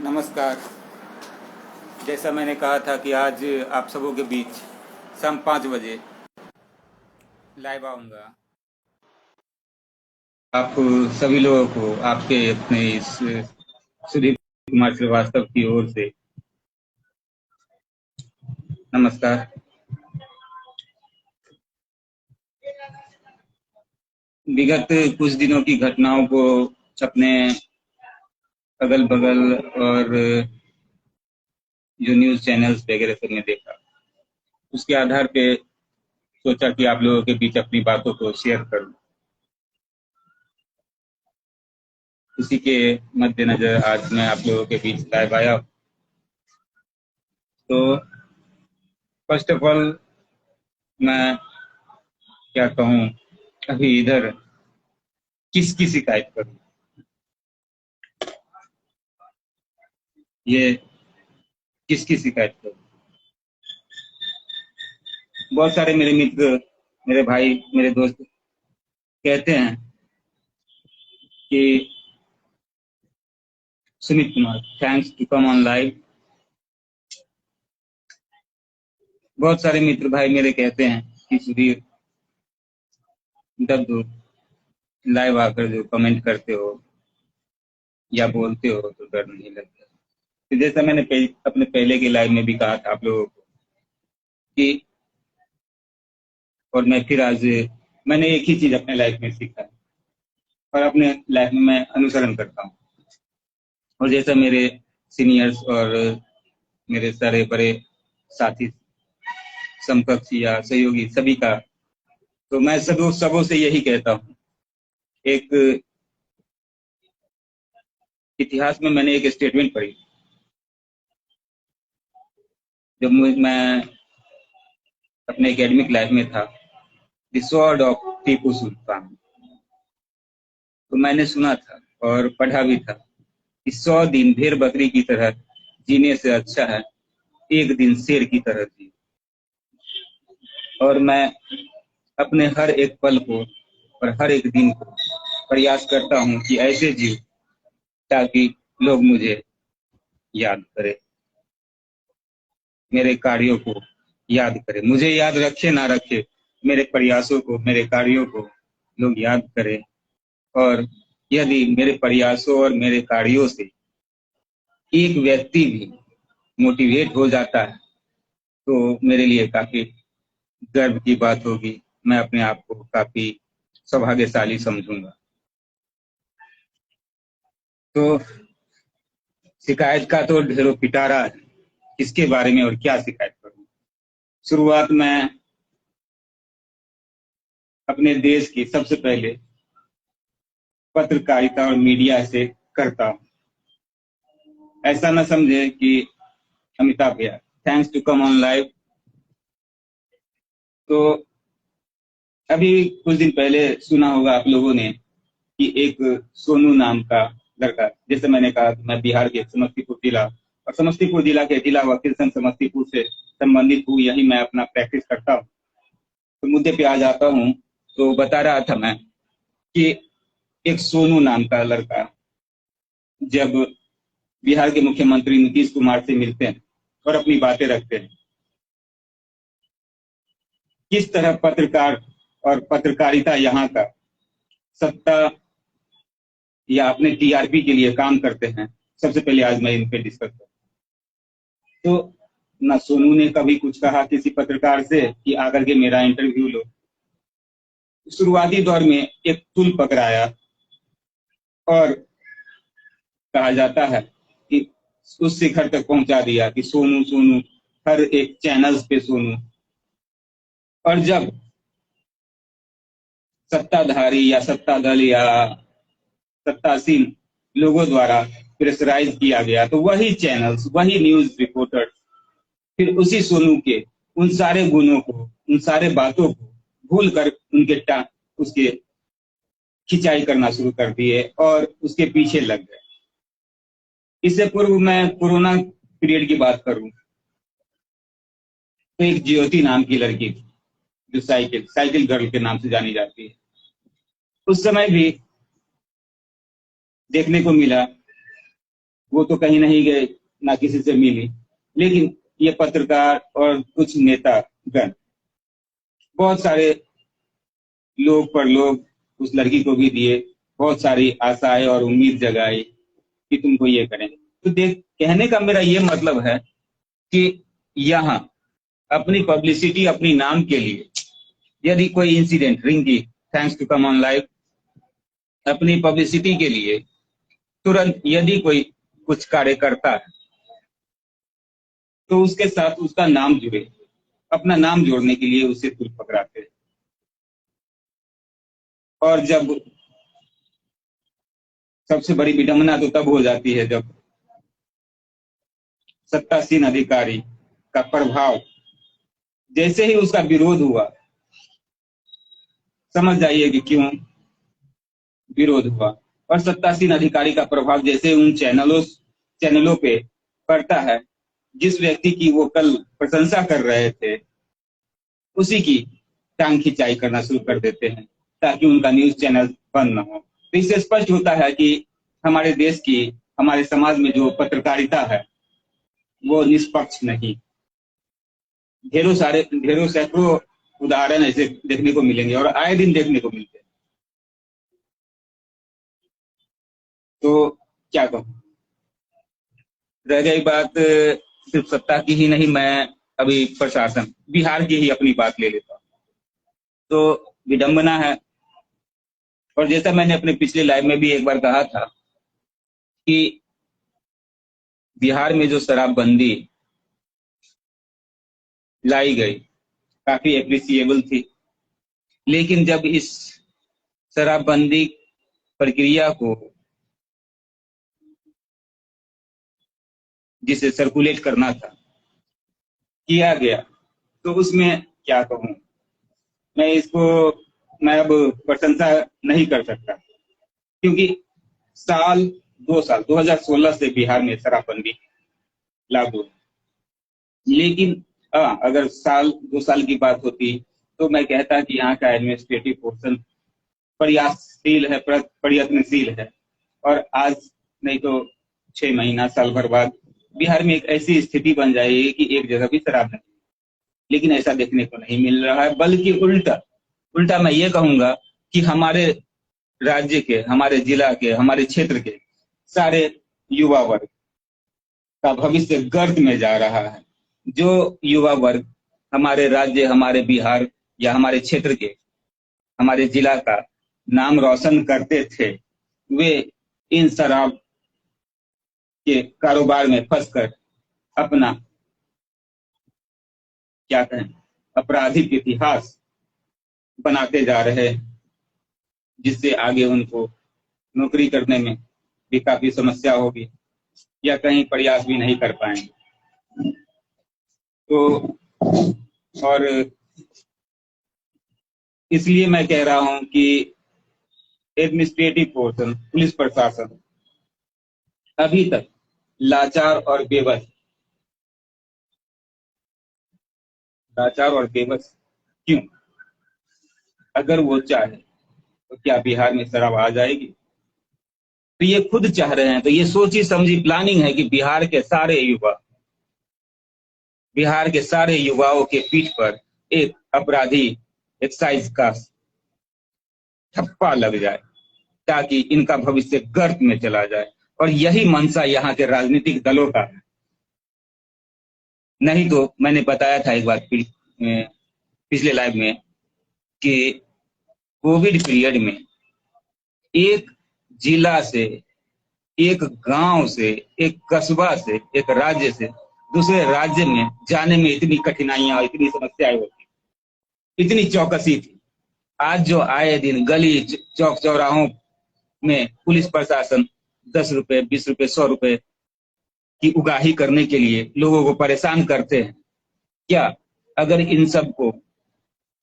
नमस्कार। जैसा मैंने कहा था कि आज आप सबों के बीच शाम 5 बजे लाइव आऊँगा। आप सभी लोगों को आपके अपने इस सुधीर कुमार श्रीवास्तव की ओर से नमस्कार। विगत कुछ दिनों की घटनाओं को अपने अगल बगल और जो न्यूज़ चैनल्स वगैरह सब में देखा, उसके आधार पे सोचा कि आप लोगों के बीच अपनी बातों को शेयर करूं। इसी के मद्देनजर आज मैं आप लोगों के बीच लाइव आया। तो फर्स्ट ऑफ ऑल मैं क्या कहूँ, अभी इधर किसकी शिकायत करूँ, ये किसकी शिकायत करूँ। बहुत सारे मेरे मित्र, मेरे भाई, मेरे दोस्त कहते हैं कि Sumit Kumar, thanks to come on live. बहुत सारे मित्र भाई मेरे कहते हैं कि सुधीर, जब लाइव आकर जो कमेंट करते हो या बोलते हो तो डर नहीं लगता। तो जैसा मैंने अपने पहले के लाइव में भी कहा था आप लोगों को कि, और मैं फिर आज मैंने एक ही चीज अपने लाइफ में सीखा है और अपने लाइफ में मैं अनुसरण करता हूँ। और जैसा मेरे सीनियर्स और मेरे सारे बड़े साथी, समकक्ष या सहयोगी सभी का, तो मैं सबों से यही कहता हूँ। एक इतिहास में मैंने एक स्टेटमेंट पढ़ी, जब मैं अपने एकेडमिक लाइफ में था, the sword of Tipu Sultan. तो मैंने सुना था और पढ़ा भी था कि 100 दिन भेड़ बकरी की तरह जीने से अच्छा है एक दिन शेर की तरह जी। और मैं अपने हर एक पल को और हर एक दिन को प्रयास करता हूँ कि ऐसे जीव ताकि लोग मुझे याद करें, मेरे कार्यों को याद करें, मुझे याद रखे ना रखे, मेरे प्रयासों को, मेरे कार्यों को लोग याद करें। और यदि मेरे प्रयासों और मेरे कार्यों से एक व्यक्ति भी मोटिवेट हो जाता है तो मेरे लिए काफी गर्व की बात होगी। मैं अपने आप को काफी सौभाग्यशाली समझूंगा। तो शिकायत का तो ढेरों पिटारा है, किसके बारे में और क्या शिकायत करूं। शुरुआत मैं अपने देश की सबसे पहले पत्रकारिता और मीडिया से करता हूं। ऐसा ना समझे कि अमिताभ भैया, thanks to come on live. तो अभी कुछ दिन पहले सुना होगा आप लोगों ने कि एक सोनू नाम का लड़का, जैसे मैंने कहा मैं बिहार के समस्तीपुर जिला और समस्तीपुर जिला के जिला वकील संघ समस्तीपुर से संबंधित हूँ, यही मैं अपना प्रैक्टिस करता हूँ। तो मुद्दे पे आ जाता हूँ। तो बता रहा था मैं कि एक सोनू नाम का लड़का जब बिहार के मुख्यमंत्री नीतीश कुमार से मिलते हैं और अपनी बातें रखते हैं, किस तरह पत्रकार और पत्रकारिता यहाँ का सत्ता या अपने टीआरपी के लिए काम करते हैं, सबसे पहले आज मैं इन पे डिस्कस करूँ। तो ना सोनू ने कभी कुछ कहा किसी पत्रकार से कि आकर के मेरा इंटरव्यू लो। शुरुआती दौर में एक तुल पकड़ाया और कहा जाता है कि उस शिखर तक पहुंचा दिया कि सोनू सोनू, हर एक चैनल्स पे सोनू। और जब सत्ताधारी या सत्ता दल या सत्तासीन लोगों द्वारा प्रेशराइज किया गया तो वही चैनल्स, वही न्यूज रिपोर्टर्स फिर उसी सोनू के उन सारे गुणों को, उन सारे बातों को भूल कर उसके खिंचाई करना शुरू कर दिए और उसके पीछे लग गए। इससे पूर्व मैं कोरोना पीरियड की बात करूं तो एक ज्योति नाम की लड़की थी जो साइकिल साइकिल गर्ल के नाम से जानी जाती है। उस समय भी देखने को मिला वो तो कहीं नहीं गए, ना किसी से मिली, लेकिन ये पत्रकार और कुछ नेतागण बहुत सारे लोग पर लोग उस लड़की को भी दिए, बहुत सारी आशाएं और उम्मीद जगाई कि तुमको ये करेंगे। तो देख, कहने का मेरा ये मतलब है कि यहाँ अपनी पब्लिसिटी, अपनी नाम के लिए यदि कोई incident, Rinki thanks to come on live, अपनी पब्लिसिटी के लिए तुरंत यदि कोई कुछ कार्य करता है तो उसके साथ उसका नाम जुड़े, अपना नाम जोड़ने के लिए उसे तुल पकड़ाते हैं। और जब सबसे बड़ी विडंबना तो तब हो जाती है जब सत्तासीन अधिकारी का प्रभाव, जैसे ही उसका विरोध हुआ, समझ जाइए कि क्यों विरोध हुआ, और सत्तासीन अधिकारी का प्रभाव जैसे उन चैनलों पे पड़ता है, जिस व्यक्ति की वो कल प्रशंसा कर रहे थे उसी की टांग खिंचाई करना शुरू कर देते हैं ताकि उनका न्यूज चैनल बंद न हो। तो इससे स्पष्ट होता है कि हमारे देश की, हमारे समाज में जो पत्रकारिता है वो निष्पक्ष नहीं। ढेरों सैकड़ों उदाहरण ऐसे देखने को मिलेंगे और आए दिन देखने को मिलते हैं। तो क्या कहूं, रह गई बात सिर्फ सत्ता की ही नहीं, मैं अभी प्रशासन, बिहार की ही अपनी बात ले लेता हूं। तो विडंबना है, और जैसा मैंने अपने पिछले लाइव में भी एक बार कहा था कि बिहार में जो शराबबंदी लाई गई काफी एप्रिसिएबल थी, लेकिन जब इस शराबबंदी प्रक्रिया को, जिसे सर्कुलेट करना था, किया गया, तो उसमें क्या कहूं, मैं अब प्रशंसा नहीं कर सकता, क्योंकि 2016 से बिहार में शराबबंदी लागू है। लेकिन अगर 2 साल की बात होती तो मैं कहता कि यहाँ का एडमिनिस्ट्रेटिव पोर्शन प्रयासशील है, प्रयत्नशील है, और आज नहीं तो 6 महीना, साल भर बाद बिहार में एक ऐसी स्थिति बन जाएगी कि एक जगह भी शराब नहीं। लेकिन ऐसा देखने को नहीं मिल रहा है, बल्कि उल्टा मैं ये कहूंगा कि हमारे राज्य के, हमारे जिला के, हमारे क्षेत्र के सारे युवा वर्ग का भविष्य गर्त में जा रहा है। जो युवा वर्ग हमारे राज्य, हमारे बिहार या हमारे क्षेत्र के, हमारे जिला का नाम रोशन करते थे, वे इन शराब के कारोबार में फंसकर अपना, क्या कहें, आपराधिक इतिहास बनाते जा रहे हैं, जिससे आगे उनको नौकरी करने में भी काफी समस्या होगी या कहीं प्रयास भी नहीं कर पाएंगे। तो और इसलिए मैं कह रहा हूं कि एडमिनिस्ट्रेटिव पोर्शन, पुलिस प्रशासन अभी तक लाचार और बेबस क्यों? अगर वो चाहे तो क्या बिहार में शराब आ जाएगी? तो ये खुद चाह रहे हैं, तो ये सोची समझी प्लानिंग है कि बिहार के सारे युवाओं के पीठ पर एक अपराधी एक्साइज का ठप्पा लग जाए ताकि इनका भविष्य गर्त में चला जाए। और यही मंशा यहाँ के राजनीतिक दलों का है। नहीं तो मैंने बताया था एक बार पिछले लाइव में कि कोविड पीरियड में एक जिला से, एक गांव से, एक कस्बा से, एक राज्य से दूसरे राज्य में जाने में इतनी कठिनाइयां, इतनी समस्याएं होती, इतनी चौकसी थी। आज जो आए दिन गली चौक चौराहों में पुलिस प्रशासन 10 रुपए, 20 रुपए, 100 रुपए की उगाही करने के लिए लोगों को परेशान करते हैं, क्या अगर इन सब को,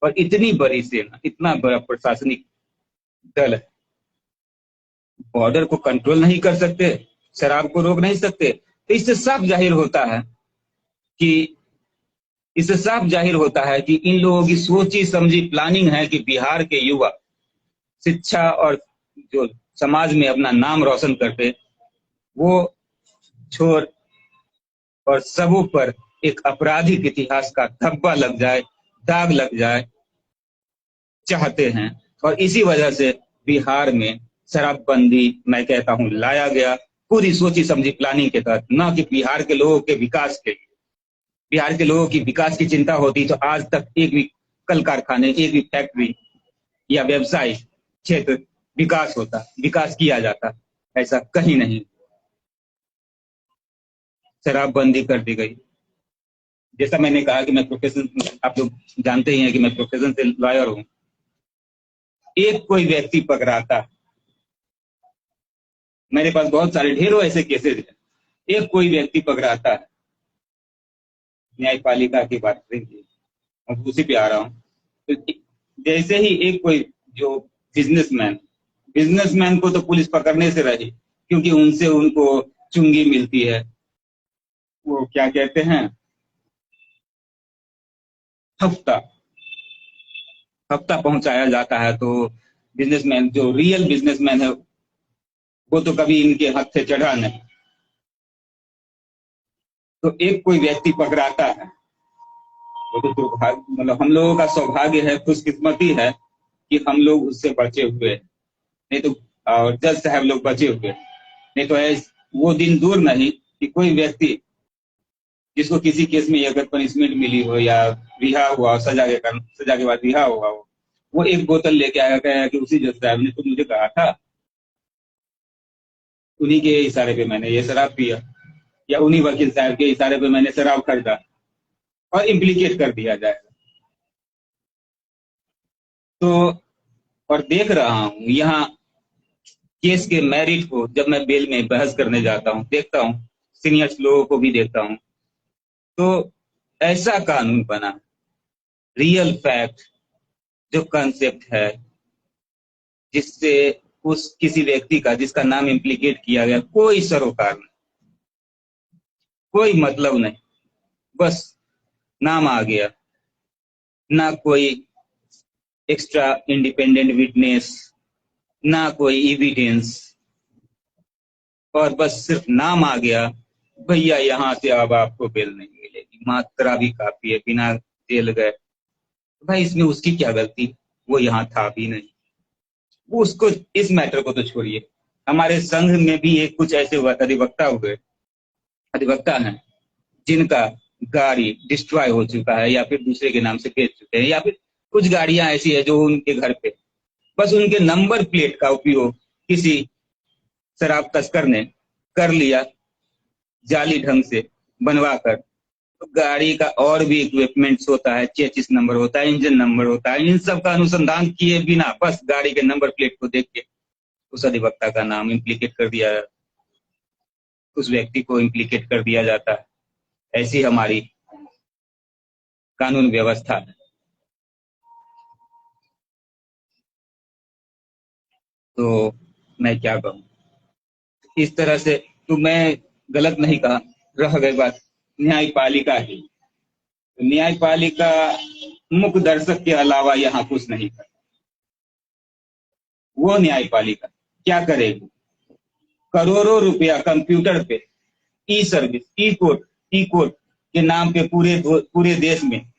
और इतनी बड़ी सेना, इतना बड़ा प्रशासनिक दल है, बॉर्डर को कंट्रोल नहीं कर सकते, शराब को रोक नहीं सकते, तो इससे साफ जाहिर होता है कि इन लोगों की सोची समझी प्लानिंग है कि बिहार के युवा शिक्षा और जो समाज में अपना नाम रोशन करते, वो छोर और सबों पर एक आपराधिक इतिहास का धब्बा लग जाए, दाग लग जाए चाहते हैं। और इसी वजह से बिहार में शराबबंदी मैं कहता हूं लाया गया, पूरी सोची समझी प्लानिंग के तहत, न कि बिहार के लोगों के विकास के लिए। बिहार के लोगों की विकास की चिंता होती तो आज तक एक भी कल कारखाने, एक भी फैक्ट्री या व्यवसाय क्षेत्र विकास किया जाता। ऐसा कहीं नहीं। शराबबंदी कर दी गई। जैसा मैंने कहा कि मैं प्रोफेशन, आप लोग जानते ही हैं कि मैं प्रोफेशन से लॉयर हूं। एक कोई व्यक्ति पकड़ाता, मेरे पास बहुत सारे ढेरों ऐसे केसेस हैं, एक कोई व्यक्ति पकड़ाता है, न्यायपालिका की बात करेंगे, मैं उसी पे आ रहा हूँ। तो जैसे ही एक कोई जो बिजनेसमैन को तो पुलिस पकड़ने से रही, क्योंकि उनसे उनको चुंगी मिलती है, वो क्या कहते हैं, हफ्ता पहुंचाया जाता है। तो बिजनेसमैन, जो रियल बिजनेसमैन है, वो तो कभी इनके हाथ से चढ़ा नहीं। तो एक कोई व्यक्ति पकड़ाता है, वो तो दुर्भाग्य, मतलब हम लोगों का सौभाग्य है, खुशकिस्मती है कि हम लोग उससे बचे हुए, नहीं तो, और जज साहब लोग बचे हुए, नहीं तो वो दिन दूर नहीं कि कोई व्यक्ति जिसको किसी केस में अगर पनिशमेंट मिली हो या रिहा हुआ, सजा के बाद रिहा हुआ हो, वो एक बोतल लेके आया, कहा कि उसी जज साहब ने तो मुझे कहा था, उन्हीं के इशारे पे मैंने ये शराब पिया, या उन्हीं वकील साहब के इशारे पे मैंने शराब खरीदा, और इम्प्लीकेट कर दिया जाएगा। तो और देख रहा हूं यहाँ केस के मेरिट को, जब मैं बेल में बहस करने जाता हूं, देखता हूं सीनियर्स लोगों को भी देखता हूं, तो ऐसा कानून बना, रियल फैक्ट जो कंसेप्ट है, जिससे उस किसी व्यक्ति का जिसका नाम इम्प्लीकेट किया गया, कोई सरोकार नहीं, कोई मतलब नहीं, बस नाम आ गया, ना कोई एक्स्ट्रा इंडिपेंडेंट विटनेस, ना कोई एविडेंस, और बस सिर्फ नाम आ गया, भैया यहाँ से अब आपको बेल नहीं मिलेगी, मात्रा भी काफी है, बिना जेल गए। भाई इसमें उसकी क्या गलती, वो यहाँ था भी नहीं। वो उसको, इस मैटर को तो छोड़िए, हमारे संघ में भी एक कुछ ऐसे अधिवक्ता हैं जिनका गाड़ी डिस्ट्रॉय हो चुका है, या फिर दूसरे के नाम से बेच चुके हैं, या फिर कुछ गाड़ियां ऐसी है जो उनके घर पे बस उनके नंबर प्लेट का उपयोग किसी शराब तस्कर ने कर लिया, जाली ढंग से बनवा कर। तो गाड़ी का और भी इक्विपमेंट्स होता है, चेसिस नंबर होता है, इंजन नंबर होता है, इन सब का अनुसंधान किए बिना बस गाड़ी के नंबर प्लेट को देख के उस अधिवक्ता का नाम इम्प्लीकेट कर दिया, उस व्यक्ति को इम्प्लीकेट कर दिया जाता है। ऐसी हमारी कानून व्यवस्था है। तो मैं क्या कहूँ इस तरह से, तो मैं गलत नहीं कहा। रह गई बात न्यायपालिका की, न्यायपालिका मुख्य दर्शक के अलावा यहाँ कुछ नहीं कर। वो न्यायपालिका क्या करेगी, करोड़ों रुपया कंप्यूटर पे ई सर्विस, ई कोर्ट के नाम पे पूरे देश में,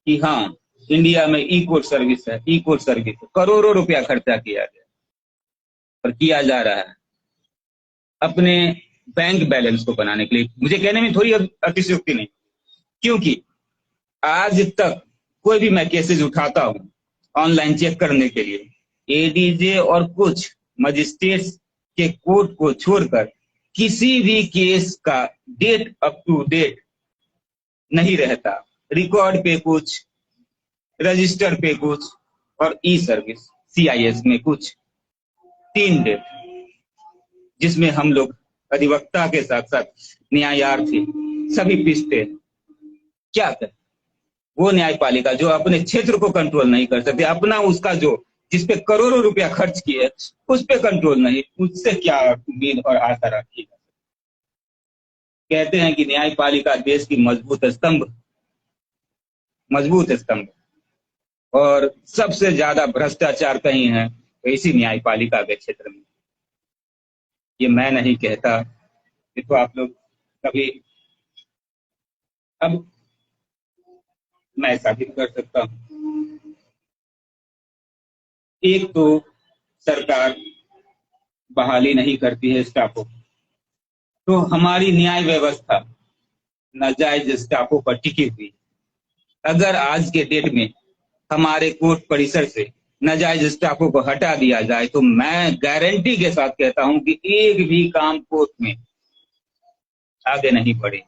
कि हाँ इंडिया में ई कोर्ट सर्विस है, ई कोर्ट सर्विस, करोड़ों रुपया खर्चा किया गया और किया जा रहा है अपने बैंक बैलेंस को बनाने के लिए। मुझे कहने में थोड़ी अतिशयोक्ति नहीं, क्योंकि आज तक कोई भी मैं केसेस उठाता हूं ऑनलाइन चेक करने के लिए, एडीजे और कुछ मजिस्ट्रेट के कोर्ट को छोड़कर किसी भी केस का डेट अप टू डेट नहीं रहता। रिकॉर्ड पे कुछ, रजिस्टर पे कुछ, और ई सर्विस CIS में कुछ, 3 डेट, जिसमें हम लोग अधिवक्ता के साथ साथ न्यायार्थी सभी पिसते हैं। क्या कर वो न्यायपालिका जो अपने क्षेत्र को कंट्रोल नहीं कर सकती, अपना उसका जो जिसपे करोड़ों रुपया खर्च किए उस पे कंट्रोल नहीं, उससे क्या उम्मीद और आशा रखी। कहते हैं कि न्यायपालिका देश की मजबूत स्तंभ, और सबसे ज्यादा भ्रष्टाचार कहीं है तो इसी न्यायपालिका के क्षेत्र में। ये मैं नहीं कहता, ये तो आप लोग कभी अब मैं साबित कर सकता हूँ। एक तो सरकार बहाली नहीं करती है स्टाफों, तो हमारी न्याय व्यवस्था नाजायज स्टाफों पर टिकी हुई। अगर आज के डेट में हमारे कोर्ट परिसर से नाजायज स्टाफों को हटा दिया जाए तो मैं गारंटी के साथ कहता हूं कि एक भी काम कोर्ट में आगे नहीं बढ़े।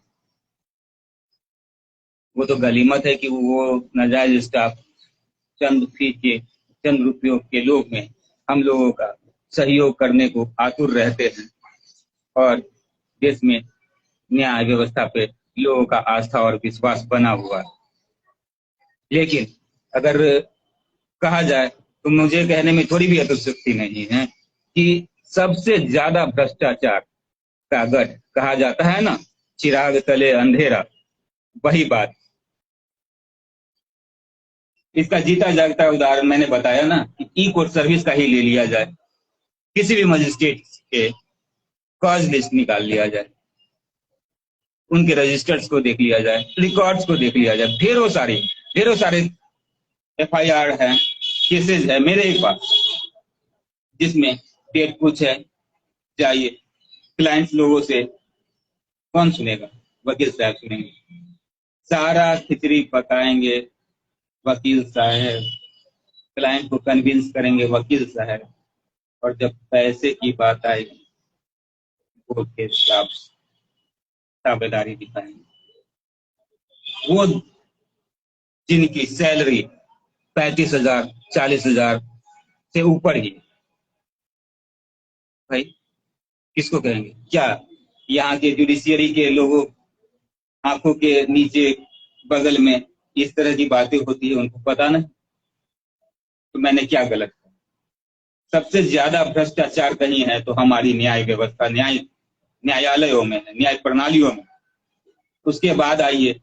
वो तो गलीमत है कि वो नाजायज स्टाफ चंद फी के, चंद रुपयों के लोभ में हम लोगों का सहयोग करने को आतुर रहते हैं और देश में न्याय व्यवस्था पे लोगों का आस्था और विश्वास बना हुआ है। लेकिन अगर कहा जाए तो मुझे कहने में थोड़ी भी अतिशयोक्ति नहीं है कि सबसे ज्यादा भ्रष्टाचार का गढ़ कहा जाता है ना, चिराग तले अंधेरा, वही बात। इसका जीता जागता उदाहरण मैंने बताया ना कि ई कोर्ट सर्विस का ही ले लिया जाए। किसी भी मजिस्ट्रेट के कॉज लिस्ट निकाल लिया जाए, उनके रजिस्टर्स को देख लिया जाए, रिकॉर्ड्स को देख लिया जाए, ढेरों सारे एफआईआर है, केसेज है मेरे ही पास, जिसमें डेट कुछ है। जाइए क्लाइंट्स लोगों से कौन सुनेगा? वकील साहब सुनेंगे, सारा खिचड़ी पकाएंगे वकील साहब, क्लाइंट को कन्विंस करेंगे वकील साहब, और जब पैसे की बात आएगी कोर्ट के खिलाफ ताबेदारी दिखाएंगे। वो जिनकी सैलरी 35,000 40,000 से ऊपर ही, भाई किसको कहेंगे? क्या यहाँ के जुडिशियरी के लोगों आंखों के नीचे बगल में इस तरह की बातें होती है, उनको पता नहीं? तो मैंने क्या गलत किया? सबसे ज्यादा भ्रष्टाचार कहीं है तो हमारी न्याय व्यवस्था, न्यायालयों में है, न्याय प्रणालियों में। उसके बाद आइए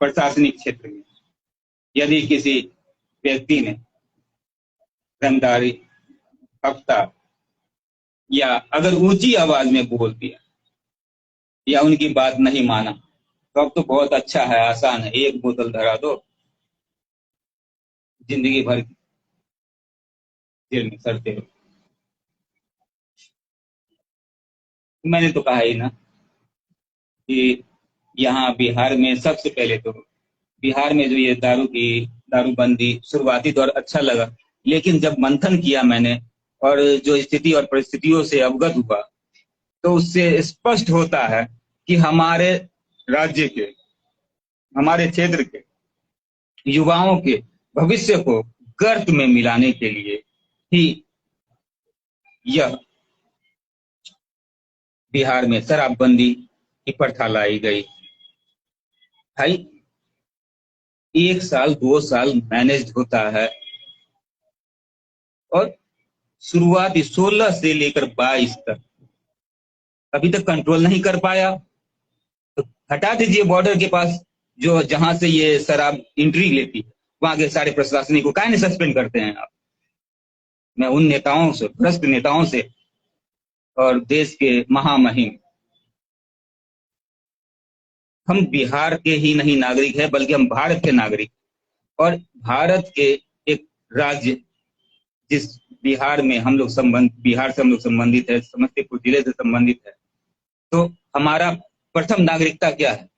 प्रशासनिक क्षेत्र में, यदि किसी व्यक्ति ने रंगदारी, हफ्ता, या अगर ऊंची आवाज में बोल दिया या उनकी बात नहीं माना, तो अब तो बहुत अच्छा है, आसान है, एक बोतल धरा दो, जिंदगी भर जेल में सड़ते हो। मैंने तो कहा ही ना कि यहाँ बिहार में सबसे पहले तो, बिहार में जो ये दारूबंदी शुरुआती दौर अच्छा लगा, लेकिन जब मंथन किया मैंने और जो स्थिति और परिस्थितियों से अवगत हुआ, तो उससे स्पष्ट होता है कि हमारे राज्य के, हमारे क्षेत्र के युवाओं के भविष्य को गर्त में मिलाने के लिए ही यह बिहार में शराबबंदी की प्रथा लाई गई। भाई 1 साल 2 साल मैनेज होता है और शुरुआती 16 से लेकर 22 तक अभी तक कंट्रोल नहीं कर पाया, तो हटा दीजिए बॉर्डर के पास जो जहां से ये शराब एंट्री लेती है, वहां के सारे प्रशासनिक को काहे नहीं सस्पेंड करते हैं आप? मैं उन नेताओं से, भ्रष्ट नेताओं से और देश के महामहिम, हम बिहार के ही नहीं नागरिक है बल्कि हम भारत के नागरिक, और भारत के एक राज्य, जिस बिहार में हम लोग बिहार से हम लोग संबंधित है, समस्तीपुर जिले से संबंधित है, तो हमारा प्रथम नागरिकता क्या है?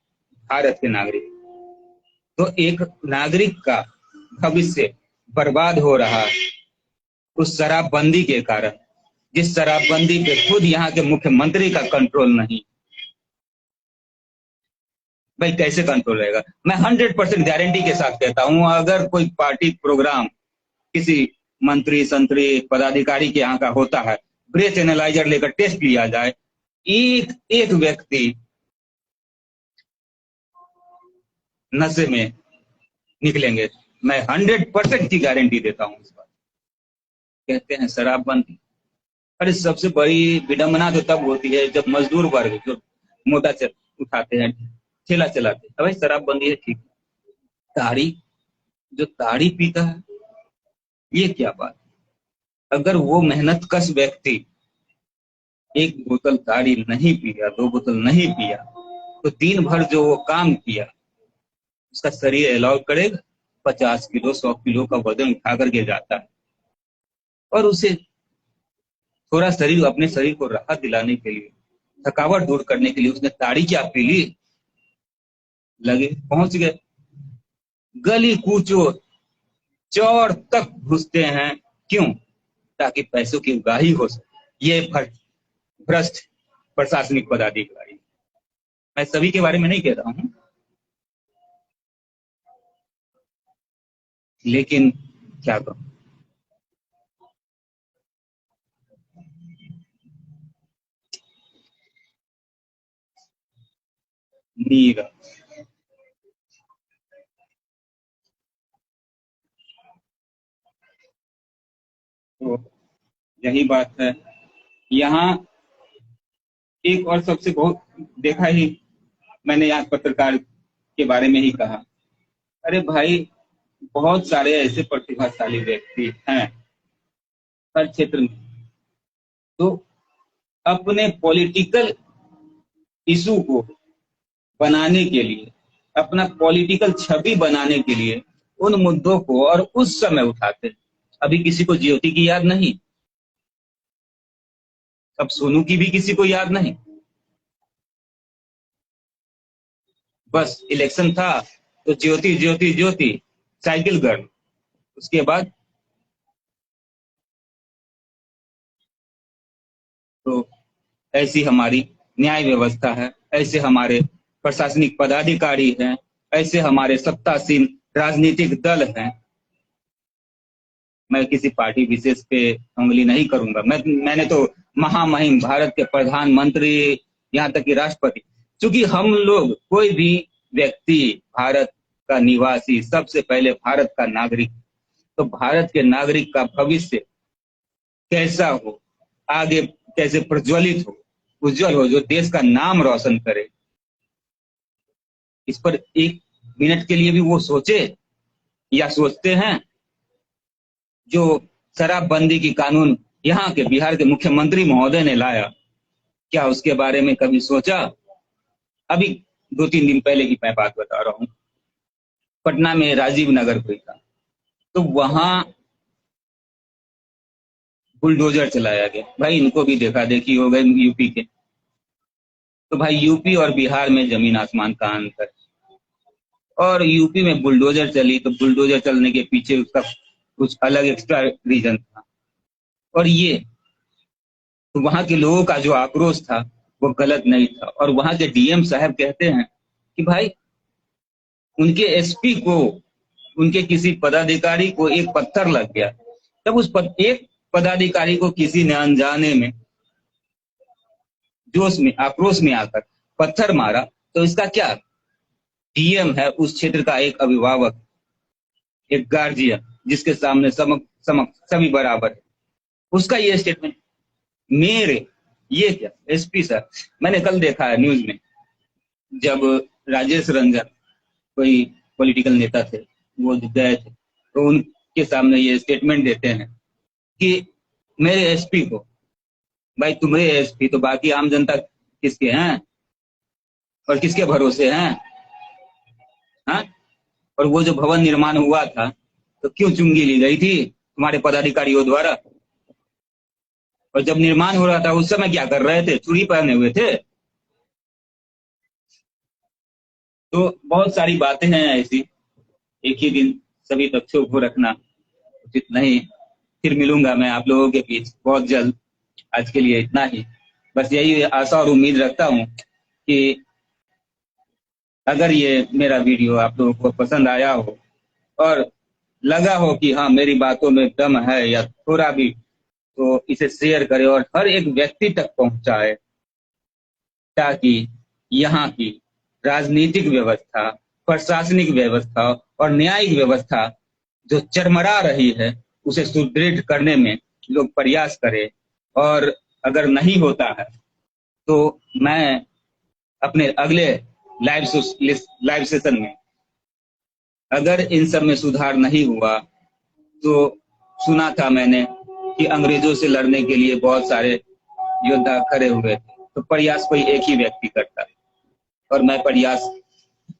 भारत के नागरिक। तो एक नागरिक का भविष्य बर्बाद हो रहा है उस शराबबंदी के कारण, जिस शराबबंदी पे खुद यहाँ के मुख्यमंत्री का कंट्रोल नहीं। भाई कैसे कंट्रोल रहेगा? मैं 100% गारंटी के साथ कहता हूं, अगर कोई पार्टी प्रोग्राम किसी मंत्री संतरी पदाधिकारी के यहाँ का होता है, ब्रेथ एनालाइजर लेकर टेस्ट लिया जाए, एक एक व्यक्ति नशे में निकलेंगे, मैं 100% की गारंटी देता हूं इस बात। कहते हैं शराबबंदी, अरे सबसे बड़ी विडंबना तो तब होती है जब मजदूर वर्ग जो मोटा उठाते हैं, ठेला चलाते हैं, भाई शराबबंदी है ठीक, ताड़ी, जो ताड़ी पीता है, ये क्या बात? अगर वो मेहनत कश व्यक्ति एक बोतल ताड़ी नहीं पिया, 2 बोतल नहीं पिया, तो दिन भर जो वो काम किया उसका शरीर अलाउ करेगा? 50 किलो 100 किलो का वजन उठा करके जाता है, और उसे थोड़ा शरीर, अपने शरीर को राहत दिलाने के लिए, थकावट दूर करने के लिए उसने ताड़ी क्या पी ली? लगे पहुंच गए, गली कूचो चौर तक घुसते हैं। क्यों? ताकि पैसों की उगाही हो सके। ये भ्रष्ट प्रशासनिक पदाधिकारी, मैं सभी के बारे में नहीं कह रहा हूं, लेकिन क्या कहूं। नीरव, तो यही बात है। यहाँ एक और सबसे बहुत देखा ही, मैंने यहाँ पत्रकार के बारे में ही कहा, अरे भाई, बहुत सारे ऐसे प्रतिभाशाली व्यक्ति हैं हर क्षेत्र में, तो अपने पॉलिटिकल इशू को बनाने के लिए, अपना पॉलिटिकल छवि बनाने के लिए उन मुद्दों को और उस समय उठाते। अभी किसी को ज्योति की याद नहीं, अब सोनू की भी किसी को याद नहीं, बस इलेक्शन था तो ज्योति ज्योति ज्योति, साइकिल गर्ल। उसके बाद तो ऐसी हमारी न्याय व्यवस्था है, ऐसे हमारे प्रशासनिक पदाधिकारी हैं, ऐसे हमारे सत्तासीन राजनीतिक दल हैं। मैं किसी पार्टी विशेष पे उंगली नहीं करूंगा। मैंने तो महामहिम भारत के प्रधानमंत्री, यहाँ तक कि राष्ट्रपति, क्योंकि हम लोग, कोई भी व्यक्ति भारत का निवासी सबसे पहले भारत का नागरिक, तो भारत के नागरिक का भविष्य कैसा हो, आगे कैसे प्रज्वलित हो, उज्जवल हो, जो देश का नाम रोशन करे, इस पर एक मिनट के लिए भी वो सोचे या सोचते हैं? जो शराबबंदी की कानून यहाँ के बिहार के मुख्यमंत्री महोदय ने लाया, क्या उसके बारे में कभी सोचा? अभी 2-3 दिन पहले की मैं बात बता रहा हूँ, पटना में राजीव नगर हुई था, तो वहां बुलडोजर चलाया गया। भाई, इनको भी देखा देखी हो गई यूपी के, तो भाई यूपी और बिहार में जमीन आसमान का अंतर। और यूपी में बुलडोजर चली, तो बुलडोजर चलने के पीछे उसका कुछ अलग एक्स्ट्रा रीजन था। और ये, तो वहां के लोगों का जो आक्रोश था वो गलत नहीं था। और वहां के डीएम साहब कहते हैं कि भाई, उनके एसपी को, उनके किसी पदाधिकारी को एक पत्थर लग गया, तब एक पदाधिकारी को किसी ने अनजाने में, जोश में, आक्रोश में आकर पत्थर मारा, तो इसका क्या? डीएम है उस क्षेत्र का एक अभिभावक, एक गार्जियन, जिसके सामने सभी बराबर है, उसका ये स्टेटमेंट। मेरे ये क्या एसपी सर, मैंने कल देखा है न्यूज में, जब राजेश रंजन, कोई पॉलिटिकल नेता थे, वो गए थे, तो उनके सामने ये स्टेटमेंट देते हैं कि मेरे एसपी को, भाई तुम्हारे एसपी तो बाकी आम जनता किसके हैं और किसके भरोसे हैं? हाँ? और वो जो भवन निर्माण हुआ था, तो क्यों चुंगी ली गई थी तुम्हारे पदाधिकारियों द्वारा? और जब निर्माण हो रहा था उस समय क्या कर रहे थे? चूड़ी पहने हुए थे। तो बहुत सारी बातें हैं ऐसी, एक ही दिन सभी तथ्यों को रखना उचित नहीं। फिर मिलूंगा मैं आप लोगों के बीच बहुत जल्द। आज के लिए इतना ही। बस यही आशा और उम्मीद रखता हूँ कि अगर ये मेरा वीडियो आप लोगों को पसंद आया हो और लगा हो कि हाँ, मेरी बातों में दम है या थोड़ा भी, तो इसे शेयर करें और हर एक व्यक्ति तक पहुंचाए, ताकि यहाँ की राजनीतिक व्यवस्था, प्रशासनिक व्यवस्था और न्यायिक व्यवस्था जो चरमरा रही है, उसे सुदृढ़ करने में लोग प्रयास करें। और अगर नहीं होता है तो मैं अपने अगले लाइव सेशन में, अगर इन सब में सुधार नहीं हुआ, तो सुना था मैंने कि अंग्रेजों से लड़ने के लिए बहुत सारे योद्धा खड़े हुए थे। तो प्रयास कोई एक ही व्यक्ति करता है और मैं प्रयास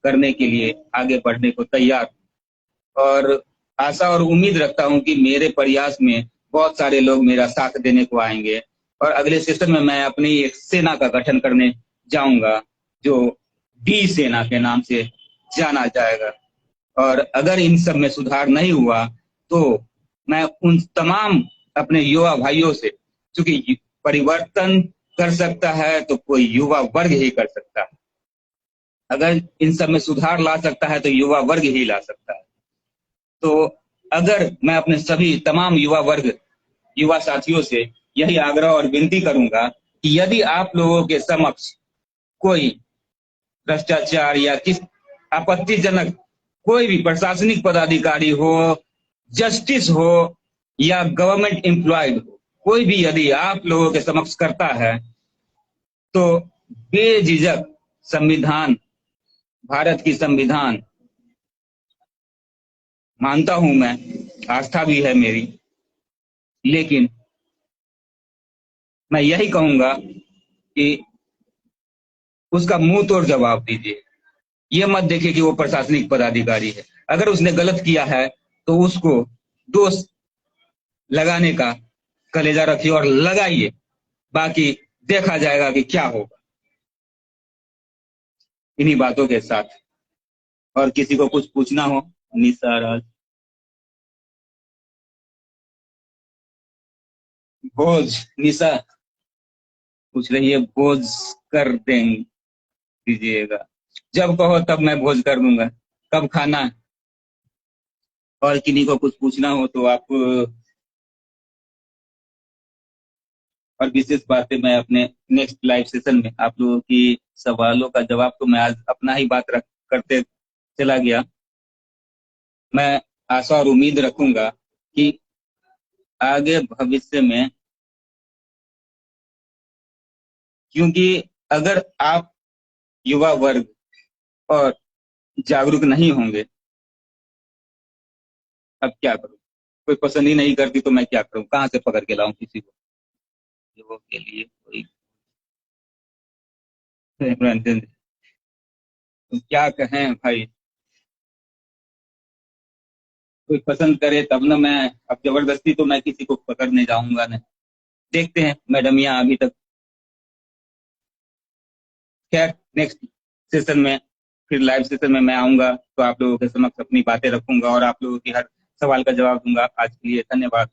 करने के लिए आगे बढ़ने को तैयार हूं और आशा और उम्मीद रखता हूं कि मेरे प्रयास में बहुत सारे लोग मेरा साथ देने को आएंगे और अगले सेशन में मैं अपनी एक सेना का गठन करने जाऊंगा जो डी सेना के नाम से जाना जाएगा। और अगर इन सब में सुधार नहीं हुआ तो मैं उन तमाम अपने युवा भाइयों से, क्योंकि परिवर्तन कर सकता है तो कोई युवा वर्ग ही कर सकता है, अगर इन सब में सुधार ला सकता है तो युवा वर्ग ही ला सकता है। तो अगर मैं अपने सभी तमाम युवा वर्ग, युवा साथियों से यही आग्रह और विनती करूंगा कि यदि आप लोगों के समक्ष कोई भ्रष्टाचार या किस आपत्तिजनक कोई भी प्रशासनिक पदाधिकारी हो, जस्टिस हो या गवर्नमेंट एम्प्लॉयड हो, कोई भी यदि आप लोगों के समक्ष करता है तो बेझिझक संविधान, भारत की संविधान मानता हूं मैं, आस्था भी है मेरी, लेकिन मैं यही कहूंगा कि उसका मुंह तोड़ जवाब दीजिए। ये मत देखिए कि वो प्रशासनिक पदाधिकारी है, अगर उसने गलत किया है तो उसको दोष लगाने का कलेजा रखिए और लगाइए, बाकी देखा जाएगा कि क्या होगा। इन्हीं बातों के साथ और किसी को कुछ पूछना हो, निशा राज, भोज, निशा पूछ रही है, भोज कर देंगे दीजिएगा, जब कहो तब मैं भोज कर दूंगा, कब खाना है? और किन्हीं को कुछ पूछना हो तो आप, और विशेष बातें मैं अपने नेक्स्ट लाइव सेशन में आप लोगों की सवालों का जवाब, तो मैं आज अपना ही बात रख करते चला गया। मैं आशा और उम्मीद रखूंगा कि आगे भविष्य में, क्योंकि अगर आप युवा वर्ग और जागरूक नहीं होंगे, अब क्या करूं? कोई पसंद ही नहीं करती तो मैं क्या करूं, कहां से पकड़ के लाऊं किसी को युवाओं के लिए कोई? तो क्या कहें भाई, कोई पसंद करे तब ना, मैं अब जबरदस्ती तो मैं किसी को पकड़ने जाऊंगा नहीं। देखते हैं मैडम, यहाँ अभी तक, खैर नेक्स्ट सेशन में, फिर लाइव सेशन में मैं आऊंगा तो आप लोगों के समक्ष अपनी बातें रखूंगा और आप लोगों की हर सवाल का जवाब दूंगा। आज के लिए धन्यवाद।